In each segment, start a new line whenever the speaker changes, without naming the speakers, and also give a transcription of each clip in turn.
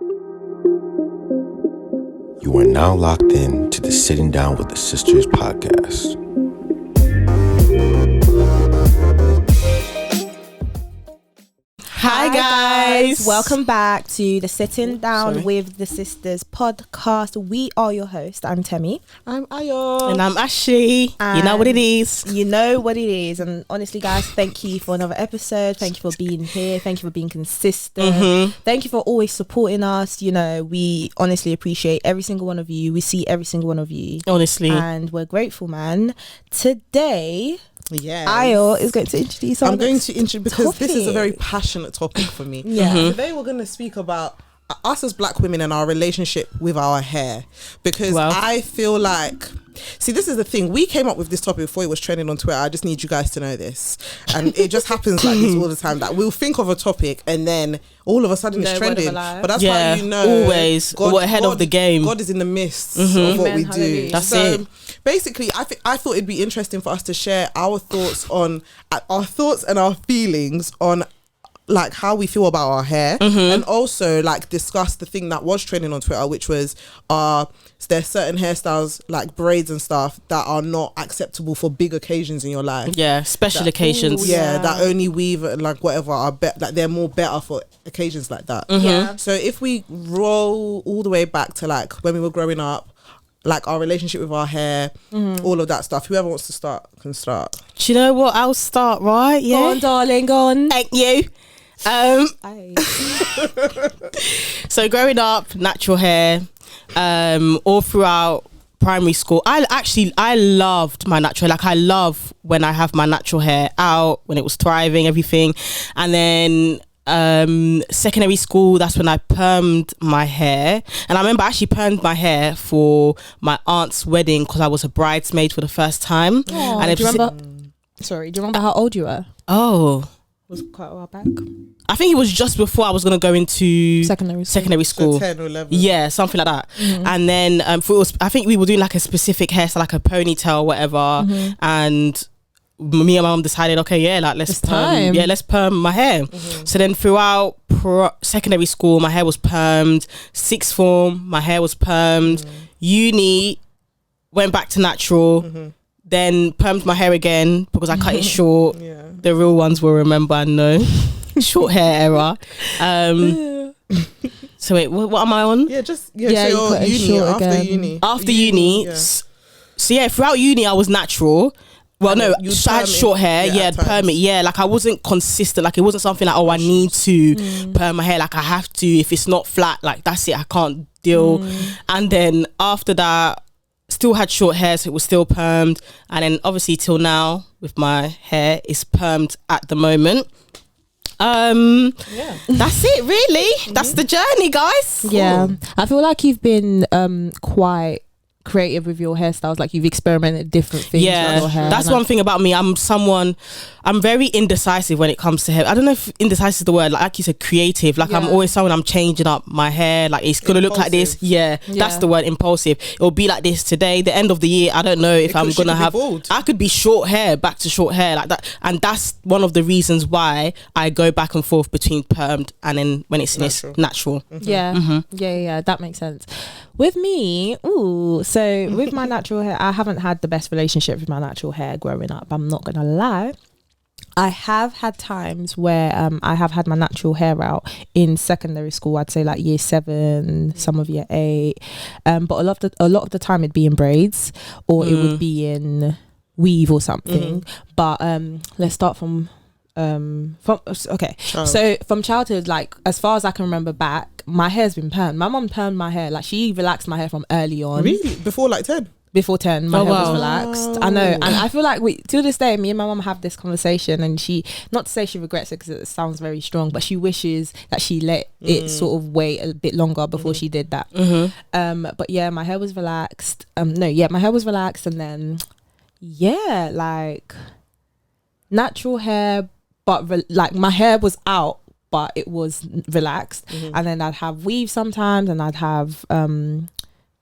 You are now locked in to the Sitting Down with the Sisters podcast.
Hi guys,
welcome back to the Sitting Down with the Sisters podcast. We are your hosts. I'm Temi.
I'm Ayo.
And I'm Ashley.
And
you know what it is.
You know what it is. And honestly, guys, thank you for another episode. Thank you for being here. Thank you for being consistent. Thank you for always supporting us. You know, we honestly appreciate every single one of you. We see every single one of you.
Honestly.
And we're grateful, man. Today...
Yeah,
Ayo is going to introduce.
I'm going to introduce because
topic.
this is a very passionate topic for me.
Yeah.
Today we're going to speak about us as black women and our relationship with our hair, because I feel like, see, this is the thing, we came up with this topic before it was trending on Twitter. I just need you guys to know this, and it just happens like this all the time, that we'll think of a topic and then all of a sudden it's trending. But that's how you know
always we're ahead of the game.
God is in the midst of what we do.
That's it.
Basically, I thought it'd be interesting for us to share our thoughts and our feelings on like how we feel about our hair, and also like discuss the thing that was trending on Twitter, which was there's certain hairstyles like braids and stuff that are not acceptable for big occasions in your life.
Yeah, special occasions.
That only weave and like whatever are like they're more better for occasions like that.
Yeah. So
if we roll all the way back to like when we were growing up, like our relationship with our hair, all of that stuff. Whoever wants to start can start.
Do you know what? I'll start, right? Yeah.
Go on, darling, go on.
Thank you. So growing up, natural hair, all throughout primary school, I loved my natural hair. Like, I love when I have my natural hair out, when it was thriving, everything. And then secondary school, that's when I permed my hair. And I remember I actually permed my hair for my aunt's wedding because I was a bridesmaid for the first time.
Aww,
and
do you remember how old you were?
Oh,
It was quite a while back.
I think it was just before I was going to go into secondary school.
So 10 or 11.
Yeah, something like that. And then I think we were doing like a specific hairstyle, like a ponytail or whatever. And me and my mum decided, okay, yeah, like let's perm my hair. So then throughout secondary school, my hair was permed. Sixth form, my hair was permed. Uni, went back to natural. Then permed my hair again because I cut it short. The real ones will remember and know. Short hair era. So wait, what am I on?
So uni.
After uni. So yeah, throughout uni I was natural. Well, no, I had short hair, perm it, like I wasn't consistent, like it wasn't something like, I need to perm my hair, like I have to, if it's not flat, like that's it, I can't deal. And then after that, still had short hair, so it was still permed, and then obviously till now, with my hair, it's permed at the moment. That's it really. That's the journey, guys.
Yeah. I feel like you've been quite creative with your hairstyles, like you've experimented different things with your hair.
That's one thing about me. I'm very indecisive when it comes to hair. I don't know if indecisive is the word, like you said, creative. Like I'm always someone, I'm changing up my hair, like it's gonna look like this. That's the word, impulsive. It'll be like this today, the end of the year, I don't know if I'm gonna have bald. I could be short hair, back to short hair like that, and that's one of the reasons why I go back and forth between permed and then when it's natural.
Yeah, that makes sense. With me, so with my natural hair, I haven't had the best relationship with my natural hair growing up, I'm not gonna lie. I have had times where I have had my natural hair out in secondary school. I'd say like year 7, some of year 8, but a lot of the time it'd be in braids or it would be in weave or something. But let's start from so from childhood, like as far as I can remember back, my hair's been permed. My mum permed my hair, like she relaxed my hair from early on.
Really? Before like 10?
Before 10, my hair was relaxed. I know, and I feel like to this day, me and my mum have this conversation, and she, not to say she regrets it because it sounds very strong, but she wishes that she let it sort of wait a bit longer before she did that. But yeah, my hair was relaxed. My hair was relaxed, and then like natural hair, but like my hair was out, but it was relaxed. And then I'd have weave sometimes, and I'd have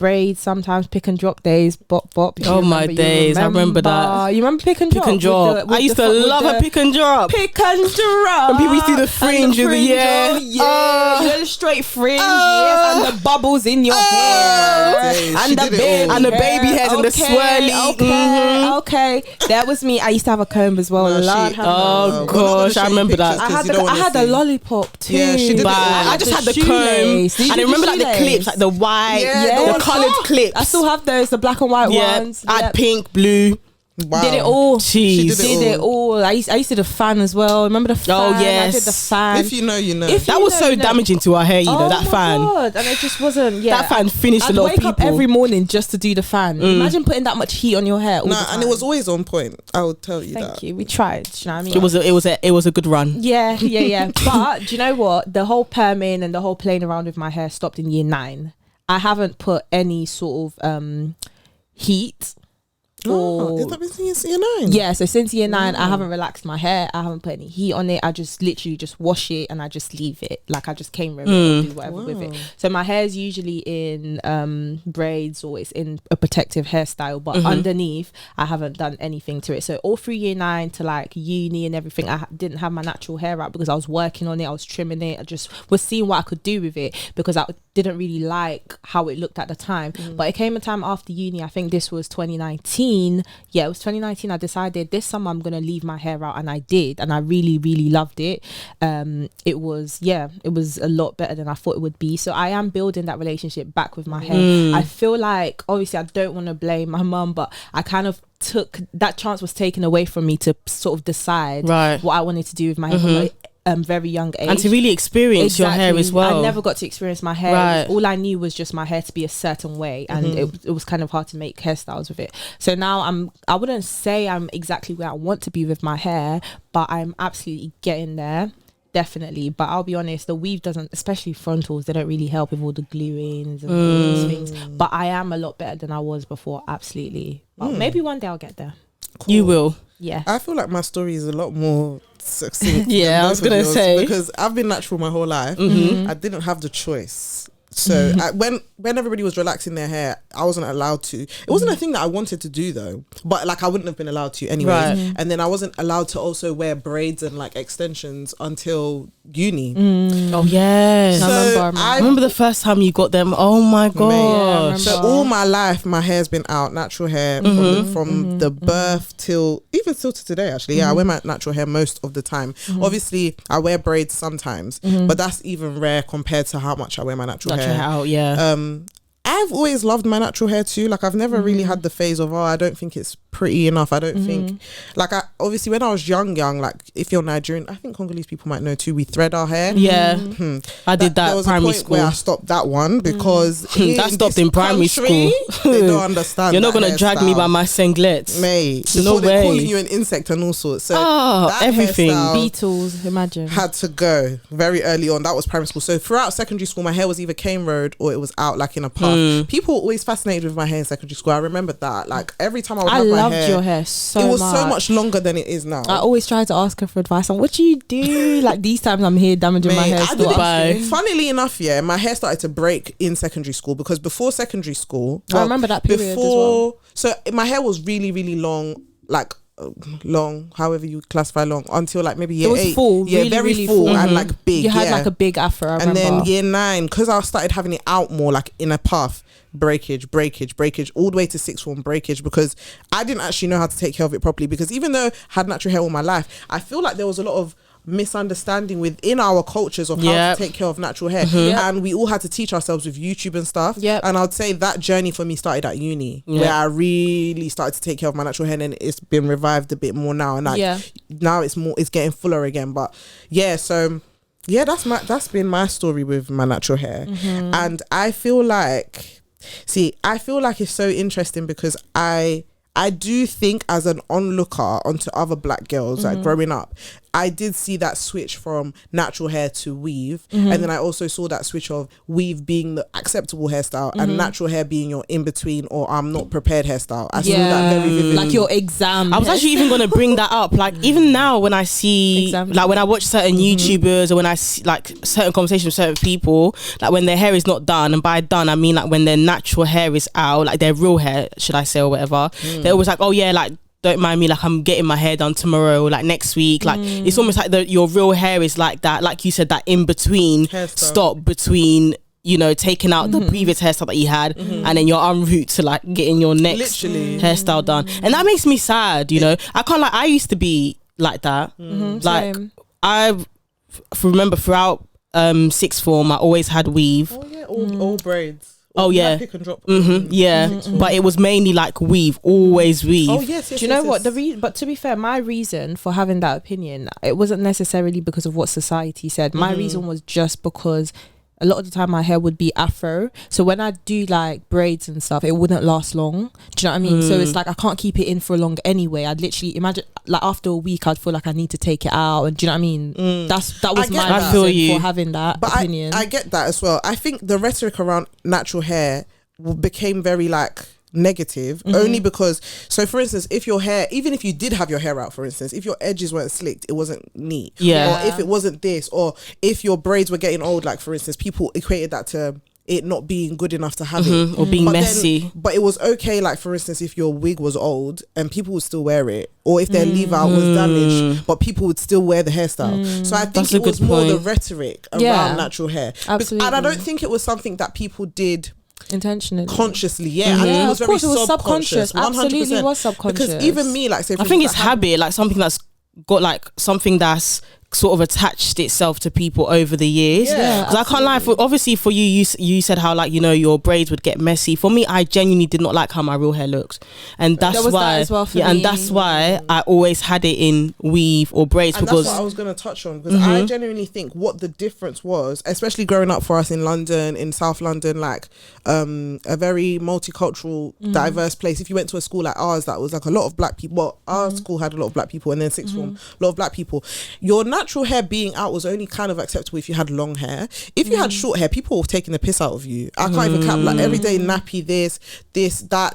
braids sometimes, pick and drop days, bop.
Oh my days, I remember that.
You remember pick and drop?
I used to love a pick and drop.
Pick and drop.
And people used to do the fringe with the
you know, the straight fringe, yes, and the bubbles in your hair, and the baby hairs and the swirly. Okay, that was me. I used to have a comb as well.
Oh gosh, I remember that.
I had a lollipop too.
Yeah, she did.
I just had the comb, and I remember like the clips, like the white, the coloured clips.
I still have those, the black and white ones.
I had pink, blue.
Wow.
Did it all.
Jeez.
Did it all. I used to do the fan as well. Remember the fan?
Oh yes.
I did the fan.
If you know, you know.
That was so damaging to our hair, you know, that fan.
God. And it just wasn't. Yeah,
that fan finished a lot of people.
I'd wake up every morning just to do the fan. Imagine putting that much heat on your hair all the time.
And it was always on point. I would tell you that.
Thank you. We tried. Do you know what I mean?
It was a good run.
Yeah. But do you know what? The whole perming and the whole playing around with my hair stopped in year 9. I haven't put any sort of heat.
Is that been since year 9?
Yeah, so since year 9, I haven't relaxed my hair. I haven't put any heat on it. I just literally just wash it and I just leave it. Like I just came over and do whatever with it. So my hair is usually in braids or it's in a protective hairstyle, but underneath I haven't done anything to it. So all through year 9 to like uni and everything, I didn't have my natural hair out because I was working on it. I was trimming it. I just was seeing what I could do with it because I didn't really like how it looked at the time. But it came a time after uni, I think this was 2019. Yeah, it was 2019. I decided this summer I'm gonna leave my hair out, and I did, and I really loved it. It was a lot better than I thought it would be. So I am building that relationship back with my hair. I feel like obviously I don't want to blame my mum, but I kind of took that chance was taken away from me to sort of decide what I wanted to do with my hair from a very young age,
and to really experience your hair as well.
I never got to experience my hair. All I knew was just my hair to be a certain way, and it was kind of hard to make hairstyles with it. So now I wouldn't say I'm exactly where I want to be with my hair, but I'm absolutely getting there. Definitely, but I'll be honest, the weave doesn't, especially frontals, they don't really help with all the glue-ins and all these things. But I am a lot better than I was before, absolutely. But maybe one day I'll get there.
Cool.
You will.
Yeah.
I feel like my story is a lot more succinct.
I was gonna say,
because I've been natural my whole life. I didn't have the choice. So when everybody was relaxing their hair, I wasn't allowed to. It wasn't a thing that I wanted to do though, but like I wouldn't have been allowed to anyway. And then I wasn't allowed to also wear braids and like extensions until uni.
Oh yes,
So
I remember the first time you got them. Oh my god!
So all my life, my hair's been out, natural hair from the birth till to today. Actually, I wear my natural hair most of the time. Obviously, I wear braids sometimes, but that's even rare compared to how much I wear my natural hair.
Out,
I've always loved my natural hair too. Like I've never really had the phase of I don't think it's pretty enough. I don't think obviously when I was young, like if you're Nigerian, I think Congolese people might know too, we thread our hair.
I did that
there was
primary
a point
school
where I stopped that one because
that stopped in primary school.
They don't understand.
You're not gonna drag me by my singlets,
mate.
No way.
They're calling you an insect and all sorts. So
everything,
beetles, imagine,
had to go very early on. That was primary school. So throughout secondary school, my hair was either cane road or it was out like in a puff. People were always fascinated with my hair in secondary school. I remember that. Like every time I would have my hair,
I loved your hair so much.
It was so much longer than it is now.
I always tried to ask her for advice on what do you do. Like these times I'm here damaging my hair.
Funnily enough, my hair started to break in secondary school because before secondary school,
I remember that period as well.
So my hair was really, really long, like long, however you classify long, until like maybe year 8.
Full,
very
really
full
full.
and like big.
You had like a big afro, I remember.
And then year 9, because I started having it out more like in a puff, breakage, all the way to 6th form breakage, because I didn't actually know how to take care of it properly. Because even though I had natural hair all my life, I feel like there was a lot of misunderstanding within our cultures of how to take care of natural hair, and we all had to teach ourselves with YouTube and stuff. And I'd say that journey for me started at uni, where I really started to take care of my natural hair, and it's been revived a bit more now, and now it's getting fuller again. But that's been my story with my natural hair. And I feel like it's so interesting because I do think as an onlooker onto other black girls like growing up, I did see that switch from natural hair to weave, and then I also saw that switch of weave being the acceptable hairstyle and natural hair being your in between or I'm not prepared hairstyle. I saw that very vividly.
Like your exam.
I was actually even going to bring that up. Like even now when I see, like when I watch certain YouTubers or when I see like certain conversations with certain people, like when their hair is not done, and by done I mean like when their natural hair is out, like their real hair, should I say, or whatever, they're always like, oh yeah, like don't mind me, like I'm getting my hair done tomorrow, like next week. Like it's almost like your real hair is like that, like you said, that in between stop between, you know, taking out the previous hairstyle that you had and then you're en route to like getting your next hairstyle done. And that makes me sad, you know. I can't, like, I used to be like that. Like
Same.
I remember throughout sixth form I always had weave.
Oh yeah, all braids.
Oh yeah,
pick and drop.
But it was mainly like weave, always weave.
Oh yes.
Do you know what but to be fair, my reason for having that opinion, it wasn't necessarily because of what society said. My reason was just because a lot of the time my hair would be afro, so when I do like braids and stuff, it wouldn't last long. Do you know what I mean? So it's like I can't keep it in for long anyway. I'd literally imagine like after a week I'd feel like I need to take it out, and do you know what I mean? That was my reason for having that opinion.
I get that as well. I think the rhetoric around natural hair became very like negative only because, so for instance, if your hair, even if you did have your hair out, for instance, if your edges weren't slicked, it wasn't neat, or if it wasn't this, or if your braids were getting old, like for instance, people equated that to it not being good enough to have it
or being messy.
But it was okay, like for instance, if your wig was old and people would still wear it, or if their leave out was damaged but people would still wear the hairstyle. So I think it was more the rhetoric around natural hair.
Absolutely.
And I don't think it was something that people did
intentionally,
consciously. I think it was very subconscious. 100%.
Absolutely was subconscious.
Because even me, like, say,
I think it's habit, like something that's got like something that's sort of attached itself to people over the years. Because I can't lie, obviously for you said how, like, you know, your braids would get messy. For me, I genuinely did not like how my real hair looked, and that's why and that's why I always had it in weave or braids.
And
because
that's what I was going to touch on, because I genuinely think what the difference was, especially growing up for us in London, in South London, like a very multicultural, diverse place. If you went to a school like ours that was like a lot of black people, well, our school had a lot of black people, and then sixth form, a lot of black people, your natural hair being out was only kind of acceptable if you had long hair. If you had short hair, people were taking the piss out of you. I can't even cap, like everyday nappy, this, that.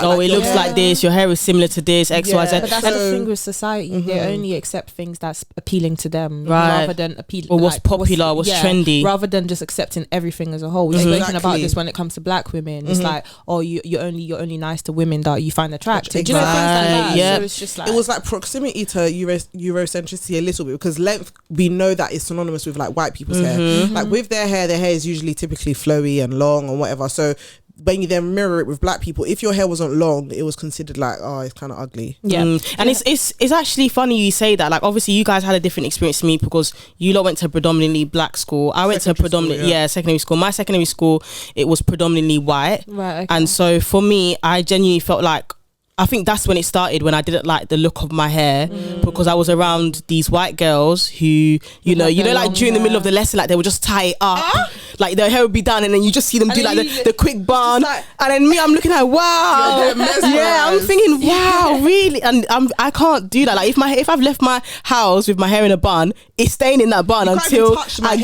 Oh,
like,
it looks like this, your hair is similar to this, X, Y, Z.
But that's the thing with society, they only accept things that's appealing to them, rather than appealing,
or what's popular, what's trendy,
rather than just accepting everything as a whole. We've spoken about this when it comes to black women. It's like, oh, you're only nice to women that you find attractive. Do you know, things like that? So it's just like,
it was like proximity to Eurocentricity a little bit, because length, we know that is synonymous with like white people's hair. Like with their hair is usually typically flowy and long and whatever. So when you then mirror it with black people, if your hair wasn't long, it was considered like, oh, it's kind of ugly.
And it's actually funny you say that. Like, obviously you guys had a different experience to me, because you lot went to a predominantly black school. I went to a predominantly secondary school. My secondary school, it was predominantly white, and so for me, I genuinely felt like, I think that's when it started, when I didn't like the look of my hair, because I was around these white girls who, you know, like during the middle of the lesson, like they would just tie it up, like their hair would be done, and then you just see them do like the quick bun, and then me, I'm looking at, wow, I'm thinking, wow, really, and I can't do that. Like if I've left my house with my hair in a bun, it's staying in that bun until I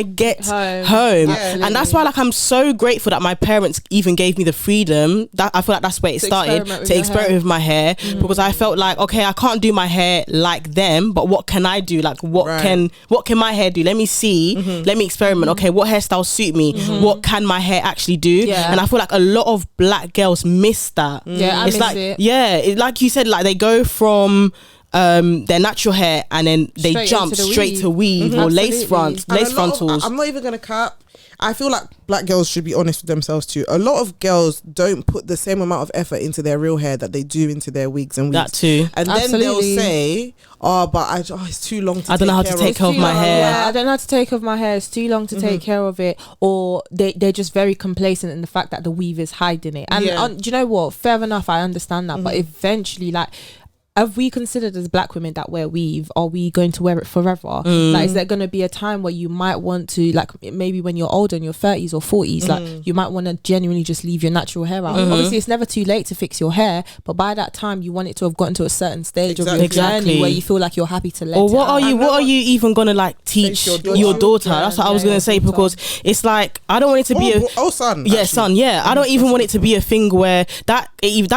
get home. And that's why, like, I'm so grateful that my parents even gave me the freedom. That I feel like that's where it started. To experiment with my hair, because I felt like, okay, I can't do my hair like them, but what can I do? Like, what can my hair do? Let me see, let me experiment. Okay, what hairstyles suit me? What can my hair actually do? And I feel like a lot of black girls miss that.
It's
like, like you said, like they go from their natural hair and then they jump straight to weave or lace frontals.
I'm not even gonna cap, I feel like black girls should be honest with themselves too. A lot of girls don't put the same amount of effort into their real hair that they do into their wigs and weaves.
That too.
And then they'll say, oh, but it's too long to
I don't know how to take care of my hair.
Yeah, I don't know how to take care of my hair. It's too long to take care of it. Or they're just very complacent in the fact that the weave is hiding it. And do you know what? Fair enough, I understand that. But eventually, like, have we considered as black women that wear weave, are we going to wear it forever? Like, is there going to be a time where you might want to, like, maybe when you're older in your 30s or 40s, like you might want to genuinely just leave your natural hair out? Obviously it's never too late to fix your hair, but by that time you want it to have gotten to a certain stage of your journey where you feel like you're happy to let
or
it
what
out.
are you even gonna like teach your daughter? That's what I was gonna say, because it's like, I don't want it to be
son.
Yeah, son. Yeah, I don't even want it to be a thing where that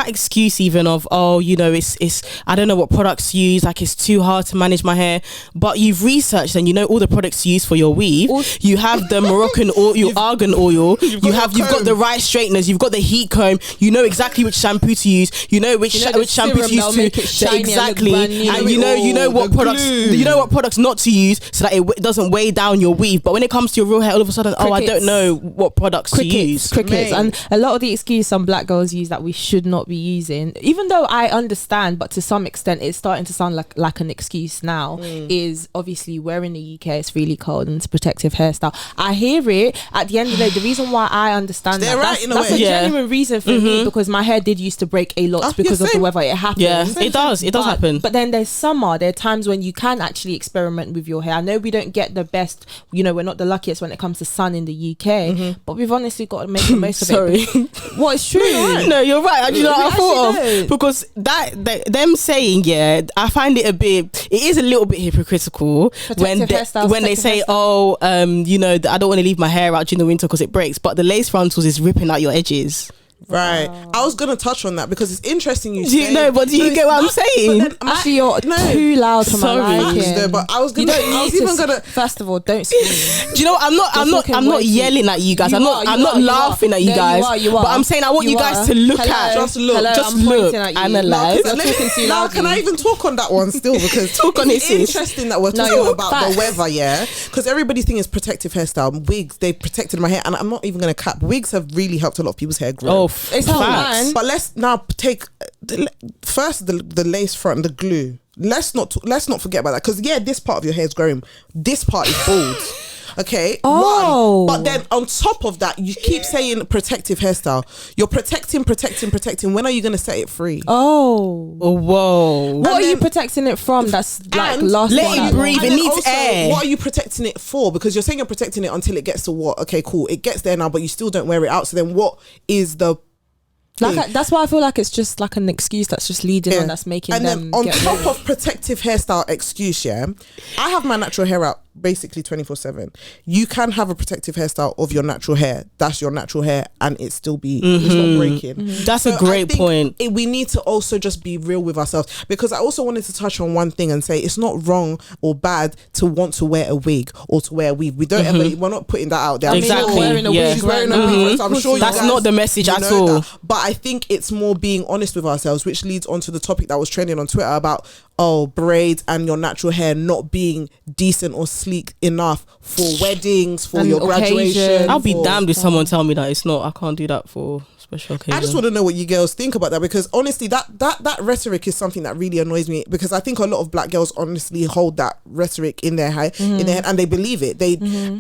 excuse even of, oh, you know, it's I don't know what products to use, like it's too hard to manage my hair. But you've researched and you know all the products to use for your weave. You have the Moroccan oil, argan oil. You've got the right straighteners. You've got the heat comb. You know exactly which shampoo to use. You know which shampoo to use exactly, and you know what products not to use so that it doesn't weigh down your weave. But when it comes to your real hair, all of a sudden, I don't know what products to use.
And a lot of the excuse some black girls use that we should not be using, even though I understand, but to some extent it's starting to sound like an excuse now, is obviously we're in the UK, it's really cold, and it's protective hairstyle. I hear it. At the end of the day, the reason why I understand that's a genuine reason for me, because my hair did used to break a lot because of the weather. It happens.
Yeah, it does happen.
But then there's summer. There are times when you can actually experiment with your hair. I know we don't get the best, you know, we're not the luckiest when it comes to sun in the UK, but we've honestly got to make the most of it. What is true?
No, you're right. You know what I thought of? Because them saying, I find it is a little bit hypocritical when they say, oh, you know, I don't want to leave my hair out during the winter because it breaks, but the lace frontals is ripping out your edges.
Right. I was going to touch on that because it's interesting you
say. Do you get what I'm saying?
Actually, you're too loud for my liking.
No, but I was going to...
First of all, don't scream.
Do you know, I'm not yelling at you guys. I'm not laughing at you guys.
You are.
But I'm saying I want you guys to look at...
Just look.
Just look.
Analyze.
Now, can I even talk on that one still? Because it's interesting that we're talking about the weather, because everybody's thing is protective hairstyle. Wigs, they protected my hair, and I'm not even going to cap. Wigs have really helped a lot of people's hair grow.
It's fine.
But let's now take first the lace front, the glue. Let's not forget about that, because this part of your hair is growing. This part is bald. Okay. But then on top of that, you keep saying protective hairstyle. You're protecting. When are you going to set it free?
Whoa.
What are you protecting it from? That's like last.
Let it breathe. It needs air.
What are you protecting it for? Because you're saying you're protecting it until it gets to what? Okay, cool. It gets there now, but you still don't wear it out. So then what is the...
that's why I feel like it's just like an excuse that's just leading on, that's making
and
them.
And then on top of protective hairstyle excuse, I have my natural hair out basically 24/7. You can have a protective hairstyle of your natural hair. That's your natural hair, and it still be it's not breaking.
That's a great point.
We need to also just be real with ourselves, because I also wanted to touch on one thing and say it's not wrong or bad to want to wear a wig or to wear a weave. We don't ever. We're not putting that out there.
Exactly.
Wearing a wig. She's wearing a wig. So I'm sure
that's not the message at all.
But I think it's more being honest with ourselves, which leads on to the topic that was trending on Twitter about braids and your natural hair not being decent or sleek enough for weddings, for your graduation.
I'll be damned if someone tell me that it's not. I can't do that for special occasion.
I just want to know what you girls think about that, because honestly that rhetoric is something that really annoys me, because I think a lot of black girls honestly hold that rhetoric in their head and they believe it.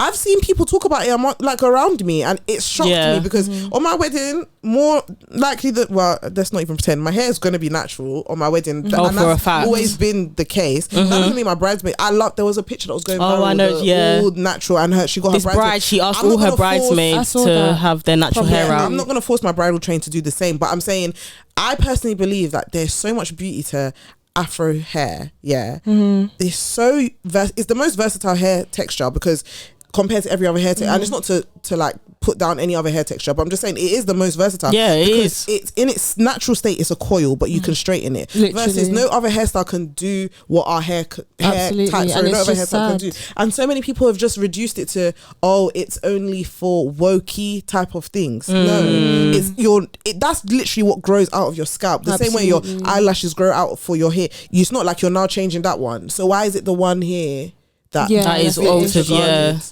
I've seen people talk about it like around me, and it shocked me, because on my wedding, more likely that, well, let's not even pretend, my hair is going to be natural on my wedding. And
for
that's
a fact
always been the case. Not only my bridesmaid, there was a picture that was going viral.
I know,
all natural, and she got
this
her
bride, she asked all her bridesmaids to have their natural hair out.
I'm not going to force my bridal train to do the same, but I'm saying I personally believe that there's so much beauty to Afro hair. It's the most versatile hair texture, because compared to every other hair texture, and it's not to like put down any other hair texture, but I'm just saying it is the most versatile. It's in its natural state, it's a coil, but you can straighten it. Literally. Versus no other hairstyle can do what our hair types, no other hairstyle can do. And so many people have just reduced it to, it's only for wokey type of things. No, that's literally what grows out of your scalp. The same way your eyelashes grow out for your hair. It's not like you're now changing that one. So why is it the one here that
is altered?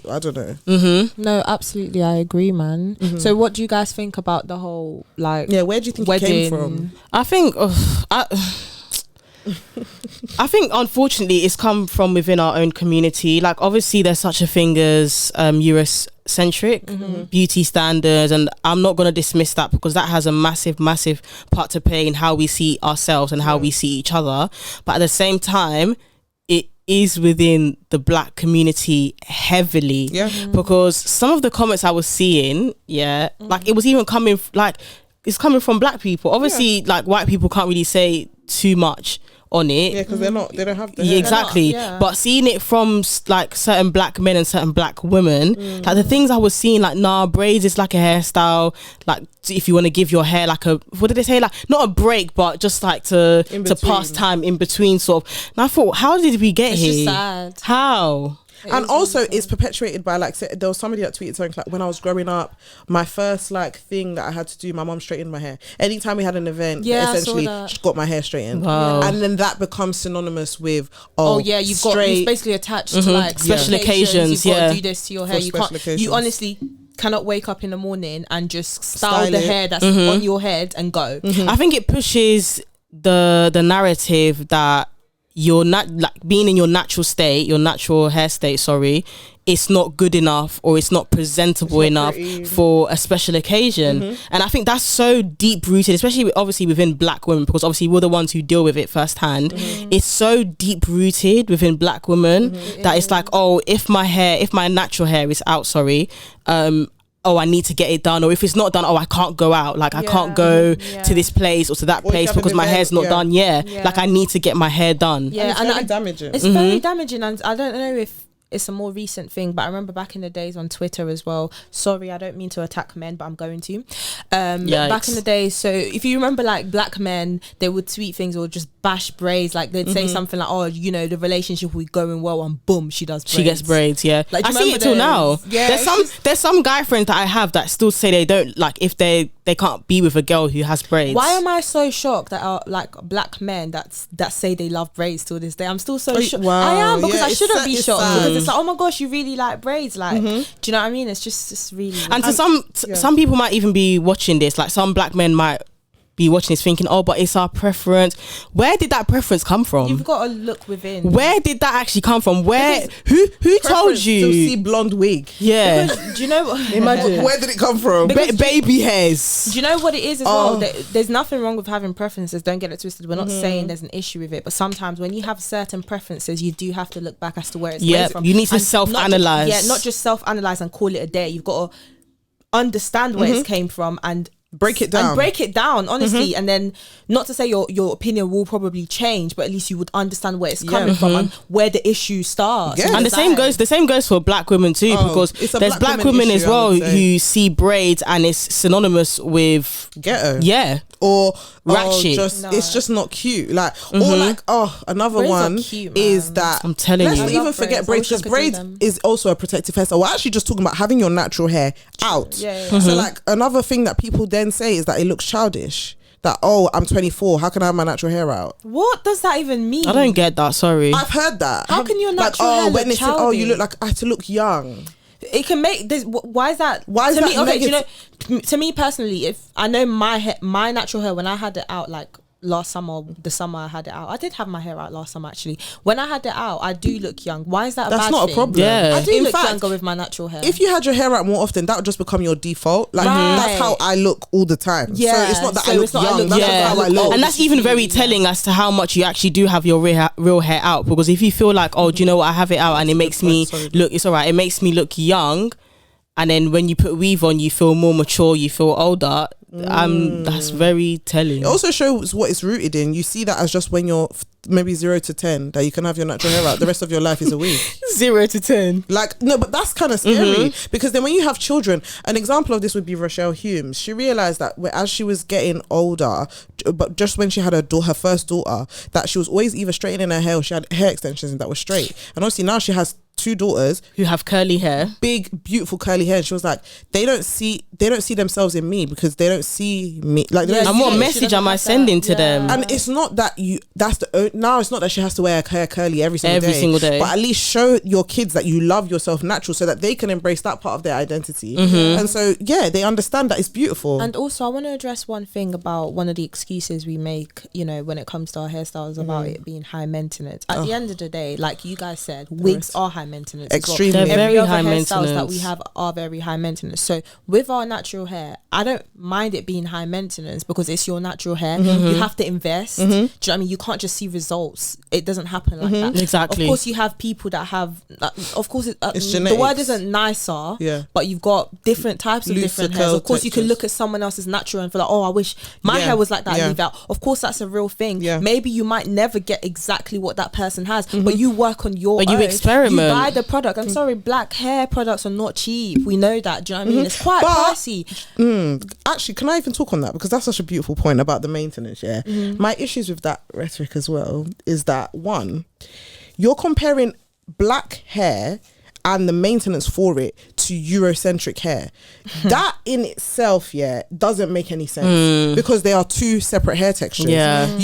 I don't know.
No, absolutely, I agree, man. So what do you guys think about the whole, like,
where do you think
wedding?
it came from?
I think I think unfortunately it's come from within our own community. Like obviously there's such a thing as Eurocentric beauty standards, and I'm not going to dismiss that because that has a massive part to play in how we see ourselves and how we see each other. But at the same time, it is within the black community heavily, because some of the comments I was seeing, like it was even coming it's coming from black people. Obviously, like white people can't really say too much on it.
Yeah, because they don't have the hair.
Yeah, exactly. But seeing it from like certain black men and certain black women, like the things I was seeing, like braids is like a hairstyle. Like if you want to give your hair like a, what did they say? Like not a break, but just like to pass time in between sort of. And I thought, how did we get here?
Just sad.
How?
And also it's perpetuated by like, there was somebody that tweeted something like, when I was growing up, my first like thing that I had to do, my mom straightened my hair. Anytime we had an event, essentially she got my hair straightened.
Wow.
And then that becomes synonymous with
you've basically attached to like
special occasions.
You've got to do this to your hair.
Occasions.
You honestly cannot wake up in the morning and just style the hair that's on your head and go.
I think it pushes the narrative that you're not like being in your natural state, your natural hair state, it's not good enough, or it's not presentable enough for a special occasion. And I think that's so deep rooted, especially obviously within black women, because obviously we're the ones who deal with it firsthand. It's so deep rooted within black women that it's like, oh, if my natural hair is out, oh, I need to get it done, or if it's not done, oh, I can't go out, like I can't go to this place or to that place because my hair's not done. Like I need to get my hair done.
And it's very damaging.
It's very damaging, and I don't know if it's a more recent thing, but I remember back in the days on Twitter as well. Sorry, I don't mean to attack men, but I'm going to. Back in the days, so if you remember, like black men, they would tweet things or just bash braids. Like they'd say something like, "Oh, you know, the relationship will be going well," and boom, she does. Braids.
She gets braids. Yeah, like, I see it till now. Yeah, there's some guy friends that I have that still say they don't like if they can't be with a girl who has braids.
Why am I so shocked that are like black men that say they love braids till this day? I'm still so shocked.
Wow.
I am, because I shouldn't be shocked, because it's like, oh my gosh, you really like braids, like do you know what I mean? It's really
and to some people might even be watching this, like some black men might be watching this thinking, oh, but it's our preference. Where did that preference come from?
You've got to look within.
Where did that actually come from? Where? Who told you?
To see blonde wig.
Yeah.
Because, do you know what?
Imagine. Where did it come from?
Baby hairs.
Do you know what it is as well? There's nothing wrong with having preferences. Don't get it twisted. We're not saying there's an issue with it, but sometimes when you have certain preferences, you do have to look back as to where it's coming from.
You need to self-analyze.
Not just self-analyze and call it a day. You've got to understand where it came from and
break it down
honestly, and then not to say your opinion will probably change, but at least you would understand where it's coming from and where the issue starts.
And the same goes for black women too, because there's black women as well who see braids and it's synonymous with
ghetto,
or
ratchet. It's just not cute. Like or like another braids one cute, is that
I'm telling you.
Let's not even forget braids, because braids is also a protective hairstyle. We're actually just talking about having your natural hair out. So like another thing that people then say is that it looks childish. That, oh, I'm 24, how can I have my natural hair out?
What does that even mean?
I don't get that, sorry.
I've heard that.
How can your natural hair look childish?
Oh, you look like I have to look young.
It can make this. Why is that?
Why is
to
that?
Me, okay, do you know, to me personally, if I know my natural hair, when I had it out like last summer, the summer I had it out, I did have my hair out last summer actually. When I had it out, I do look young. Why is that?
That's not a problem.
Yeah.
I do look younger with my natural hair.
If you had your hair out more often, that would just become your default. Like that's how I look all the time. Yeah. So it's not that I look young. That's how I look.
And that's even very telling as to how much you actually do have your real hair out. Because if you feel like, oh, do you know what, I have it out and it makes me look, it's alright, it makes me look young, and then when you put weave on, you feel more mature, you feel older. That's very telling.
It also shows what it's rooted in. You see that as just when you're maybe 0 to 10 that you can have your natural hair out. The rest of your life is a wig.
0 to 10.
Like, no, but that's kind of scary because then when you have children, an example of this would be Rochelle Humes. She realized that as she was getting older, but just when she had her first daughter, that she was always either straightening her hair or she had hair extensions that were straight. And obviously now she has two daughters
who have curly hair,
big beautiful curly hair, and she was like, they don't see themselves in me because they don't see me like.
And what message am I sending to them?
And it's not that now it's not that she has to wear her hair curly every single day, but at least show your kids that you love yourself natural so that they can embrace that part of their identity. And so they understand that it's beautiful.
And also I want to address one thing about one of the excuses we make, you know, when it comes to our hairstyles about it being high maintenance. At the end of the day, like you guys said, wigs are high maintenance.
Extremely.
They're very high maintenance.
That we have are very high maintenance. So with our natural hair, I don't mind it being high maintenance because it's your natural hair. You have to invest. Do you know what I mean? You can't just see results. It doesn't happen like that.
Exactly.
Of course, you have people that have. Of course,
it's
the word isn't nicer. But you've got different types of different hairs. Of course, you can look at someone else's natural and feel like, oh, I wish my hair was like that. Leave out. Of course, that's a real thing. Maybe you might never get exactly what that person has, but you work on your own.
You experiment.
You buy the product. I'm sorry, black hair products are not cheap. We know that. Do you know what I mean? It's quite pricey.
Actually, can I even talk on that? Because that's such a beautiful point about the maintenance. My issues with that rhetoric as well is that, one, you're comparing black hair and the maintenance for it to Eurocentric hair. That in itself, doesn't make any sense because they are two separate hair textures.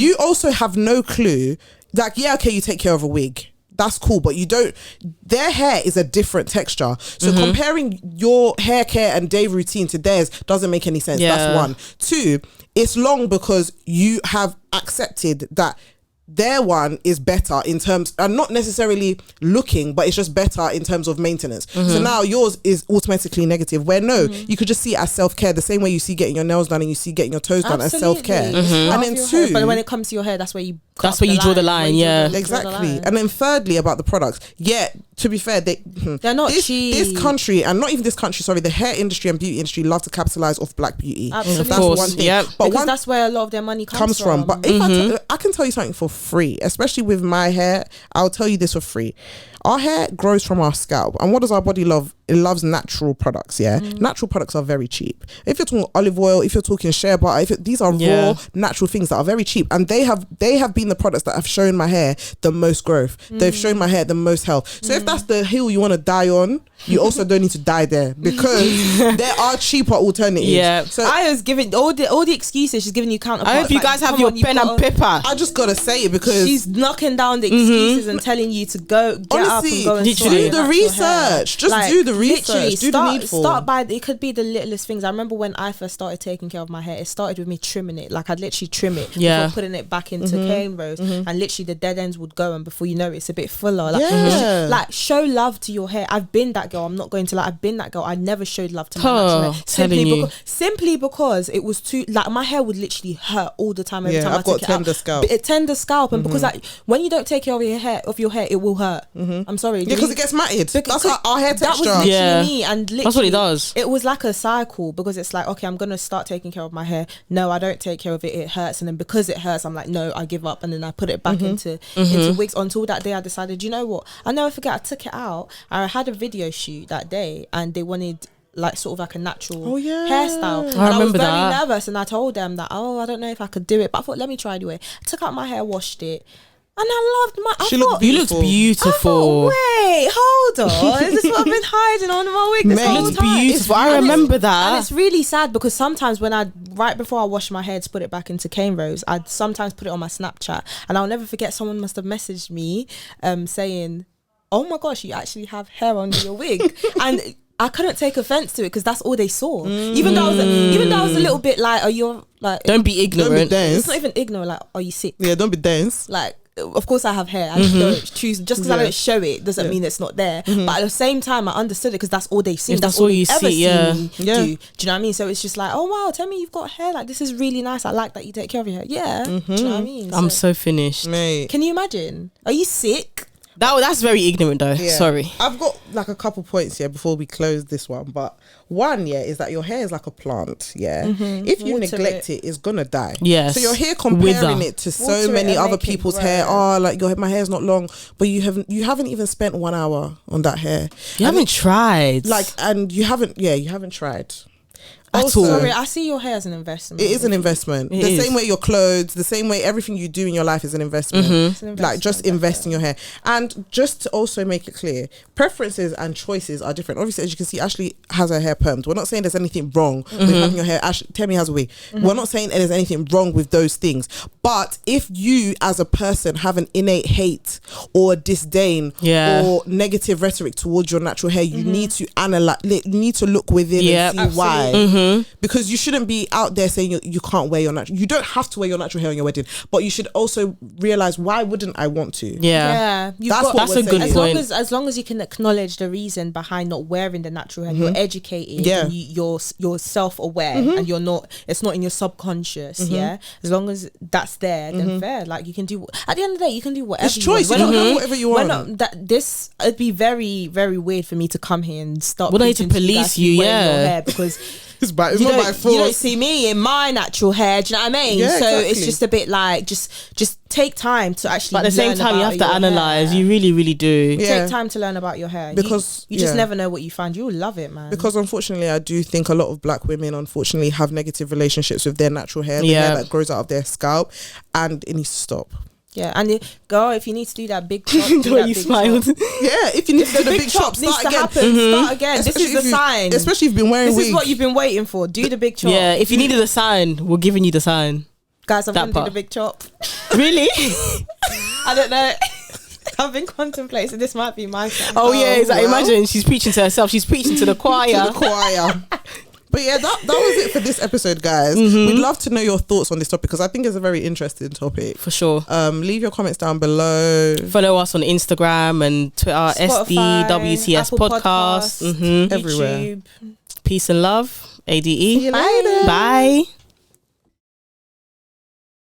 You also have no clue. Like, okay, you take care of a wig. That's cool, but you don't. Their hair is a different texture. So comparing your hair care and day routine to theirs doesn't make any sense. That's one. Two, it's long because you have accepted that their one is better in terms, and not necessarily looking, but it's just better in terms of maintenance. So now yours is automatically negative, where you could just see it as self-care, the same way you see getting your nails done and you see getting your toes done as self-care. And then two,
but when it comes to your hair, that's where you
draw the line.
Exactly. And then thirdly, about the products, to be fair, they're not cheap. This country, and not even this country, sorry, the hair industry and beauty industry love to capitalize off black beauty.
Absolutely.
That's one thing.
But that's where a lot of their money comes from.
But if I can tell you something for free, especially with my hair, I'll tell you this for free. Our hair grows from our scalp, and what does our body love? It loves natural products. Natural products are very cheap. If you're talking olive oil, if you're talking shea butter, these are raw natural things that are very cheap, and they have been the products that have shown my hair the most growth. They've shown my hair the most health. So if that's the hill you want to die on, you also don't need to die there, because there are cheaper alternatives.
So I was giving all the excuses. She's giving you counterparts.
I hope you guys have your pen and paper.
I just gotta say it because
she's knocking down the excuses and telling you to go get up and go and
do the research. Just do the research. Do the needful.
Start by it could be the littlest things. I remember when I first started taking care of my hair, it started with me trimming it. Like I'd literally trim it before putting it back into cane rows, and literally the dead ends would go, and before you know it, it's a bit fuller. Like show love to your hair. I've been that girl. I'm not going to lie. I've been that girl. I never showed love to my natural hair simply because it was too, like, my hair would literally hurt all the time every time I took it out. Tender scalp, and because like when you don't take care of your hair, it will hurt. I'm sorry.
Because it gets matted. That's our hair texture.
That was literally me, and literally,
that's what it does.
It was like a cycle, because it's like, okay, I'm gonna start taking care of my hair. No, I don't take care of it. It hurts, and then because it hurts, I'm like, no, I give up, and then I put it back into wigs. Until that day, I decided, you know what? I'll never forget. I took it out. I had a video shoot that day, and they wanted like sort of like a natural hairstyle. And I was very nervous, and I told them that, I don't know if I could do it, but I thought, let me try anyway. I took out my hair, washed it. And I loved
you looked
beautiful.
I thought, wait, hold on. Is this what I've been hiding on my wig this whole time?
Beautiful. I remember that.
And it's really sad, because sometimes right before I wash my hair to put it back into cane rows, I'd sometimes put it on my Snapchat, and I'll never forget, someone must have messaged me saying, oh my gosh, you actually have hair under your wig. And I couldn't take offense to it, because that's all they saw. Even though I was a little bit like, are you like,
don't be ignorant.
Don't be dense.
It's not even ignorant. Like, are you sick?
Yeah, don't be dense.
Like, of course I have hair. I just don't choose, just because I don't show it doesn't mean it's not there. But at the same time, I understood it, because that's all they've seen.
That's all you see.
Do you know what I mean? So it's just like, oh wow, tell me you've got hair. Like, this is really nice. I like that you take care of your hair. Yeah. Do you know what I mean?
I'm so finished.
Mate.
Can you imagine? Are you sick?
That's very ignorant though. Sorry.
I've got like a couple points here before we close this one, but one is that your hair is like a plant. If you neglect it, it's gonna die. So you're here comparing it to so many other people's hair. Like my hair's not long, but you haven't even spent 1 hour on that hair.
You haven't tried.
Like, and you haven't tried. Also,
sorry, I see your hair as an investment.
it is an investment.
It
The
is.
same way your clothes, the same way everything you do in your life is an investment.
It's an
Like, just
investment,
invest in your hair. And just to also make it clear, preferences and choices are different. Obviously, as you can see, Ashley has her hair permed. We're not saying there's anything wrong with having your hair. Temi has a wig. We're not saying there's anything wrong with those things. But if you, as a person, have an innate hate or disdain or negative rhetoric towards your natural hair, you need to analyze. You need to look within and see why. Because you shouldn't be out there saying you can't wear your natural. You don't have to wear your natural hair on your wedding, but you should also realize, why wouldn't I want to?
That's a good point.
As long as you can acknowledge the reason behind not wearing the natural hair, you're educated, and you're self-aware, and you're not. It's not in your subconscious. Yeah, as long as that's there, then fair. Like, you can do. At the end of the day, you can do whatever.
It's choice. You can do whatever you want.
It'd be very, very weird for me to come here and start.
Well, to police you,
your hair, because
it's not my fault.
You don't see me in my natural hair. Do you know what I mean?
Yeah,
so
exactly.
it's just a bit like just take time to actually.
But at the same time, you have to analyze. You really, really do.
Take time to learn about your hair,
because
you just never know what you find. You'll love it, man.
Because unfortunately, I do think a lot of black women unfortunately have negative relationships with their natural hair, the hair that grows out of their scalp, and it needs to stop.
Yeah, and girl, if you need to do that big chop, do
you smiled.
Yeah, if you need to do the big chop, start again.
Start again. This is the sign.
Especially if you've been wearing wigs.
This is what you've been waiting for. Do the big chop.
Yeah, if you needed a sign, we're giving you the sign.
Guys, I'm going to do the big chop.
Really?
I don't know. I've been contemplating. This might be my sign.
Oh yeah, it's like, imagine she's preaching to herself. She's preaching to the choir.
But yeah, that was it for this episode, guys. We'd love to know your thoughts on this topic, because I think it's a very interesting topic.
For sure.
Leave your comments down below.
Follow us on Instagram and Twitter,
Spotify,
Sdwts
Apple
Podcast.
Everywhere.
YouTube.
Peace and love. ADE.
See you later.
Bye.